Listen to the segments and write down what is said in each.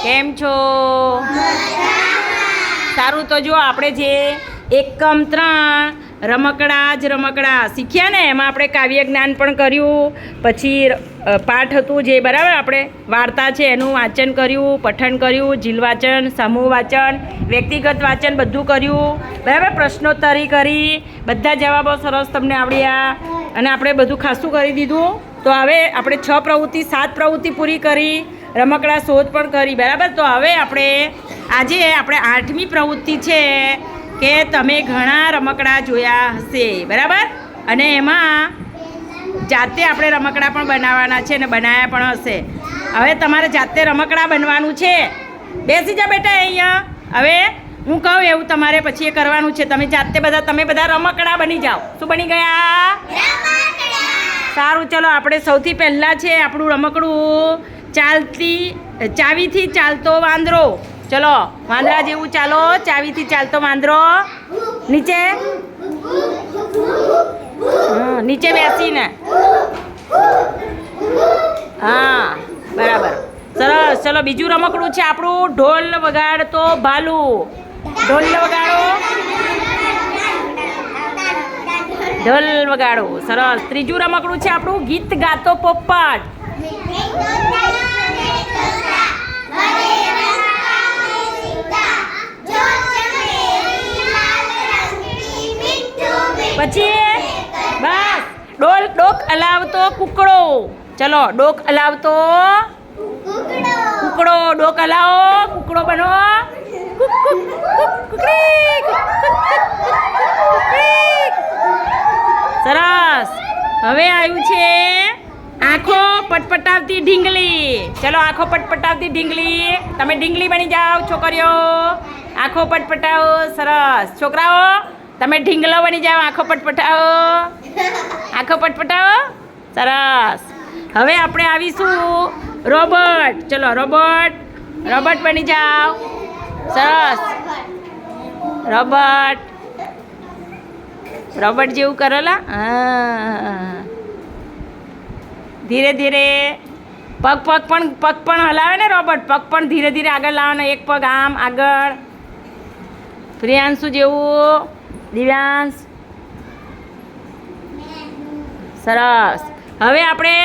કેમ છો? સારું. તો જો આપણે જે એકમ 3 રમકડા શીખ્યા ને, એમાં આપણે કાવ્ય જ્ઞાન પણ કર્યું, પછી પાઠ હતું જે બરાબર, આપણે વાર્તા છે એનું વાંચન કર્યું, પઠન કર્યું, જીલ વાંચન, સમૂહ વાંચન, વ્યક્તિગત વાંચન બધું કર્યું બરાબર. પ્રશ્નોત્તરી કરી, બધા જવાબો સરસ તમને આવડ્યા અને આપણે બધું ખાસું કરી દીધું. તો હવે આપણે 6 પ્રવૃત્તિ 7 પ્રવૃત્તિ પૂરી કરી, રમકડા શોધ પણ કરી બરાબર. તો હવે આજે આપણે 8મી પ્રવૃત્તિ છે કે તમે ઘણા રમકડા જોયા હશે બરાબર, અને એમાં જાતે આપણે રમકડા પણ બનાવવાના છે અને બનાવ્યા પણ હશે. હવે તમારે જાતે રમકડા બનવાનું છે. બેસી જા બેટા અહીંયા. હવે હું કહું એવું તમારે પછી એ કરવાનું છે. તમે બધા રમકડા બની જાઓ. શું બની ગયા? સારું. ચલો, આપણે સૌથી પહેલાં છે આપણું રમકડું ચાવીથી ચાલતો વાંદરો. ચલો, વાંદરા જેવું ચાલો. ચાવીથી ચાલતો વાંદરો. નીચે બેસીને. હા, બરાબર, સરસ. ચલો, બીજું રમકડું છે આપણું ઢોલ વગાડતો ભાલુ. ઢોલ વગાડો. સરસ. ત્રીજું રમકડું છે આપણું ગીત ગાતો પોપટ. પછી બસ ડોક હલાવતો કૂકડો. ચલો, ડોક હલાવતો કૂકડો. ડોક હલાવો, કૂકડો બનો. સરસ. હવે આવ્યું છે આંખો પટપટાવતી ઢીંગલી. ચલો, આંખો પટપટાવતી ઢીંગલી. તમે ઢીંગલી બની જાઓ છોકરીઓ. આંખો પટપટાવો. સરસ. છોકરાઓ તમે ઢીંગલો બની જાઓ. આંખો પટપટાવો. સરસ. હવે આપણે આવીશું રોબોટ. ચલો, રોબોટ બની જાઓ. સરસ. રોબોટ જેવું કરેલા. ધીરે ધીરે પગ પણ હલાવે ને રોબોટ. પગ પણ ધીરે ધીરે આગળ લાવવાનો. એક પગ આમ આગળ. પ્રિયાંશુ જેવું. દિવ્યાંશ. સરસ. હવે આપણે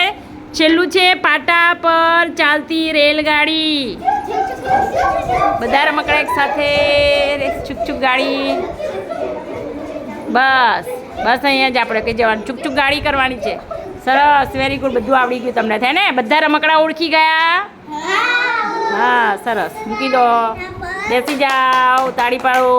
છેલ્લું છે પાટા પર ચાલતી રેલગાડી. બધા રમકડા એક સાથે. છુક ગાડી. બસ અહીંયા જ આપણે કઈ જવાનું. છુક ગાડી કરવાની છે. સરસ. Very good. બધું આવડી ગયું તમને, થાય ને? બધા રમકડા ઓળખી ગયા? હા, સરસ. મૂકી દો. બેસી જાઓ. તાળી પાડો.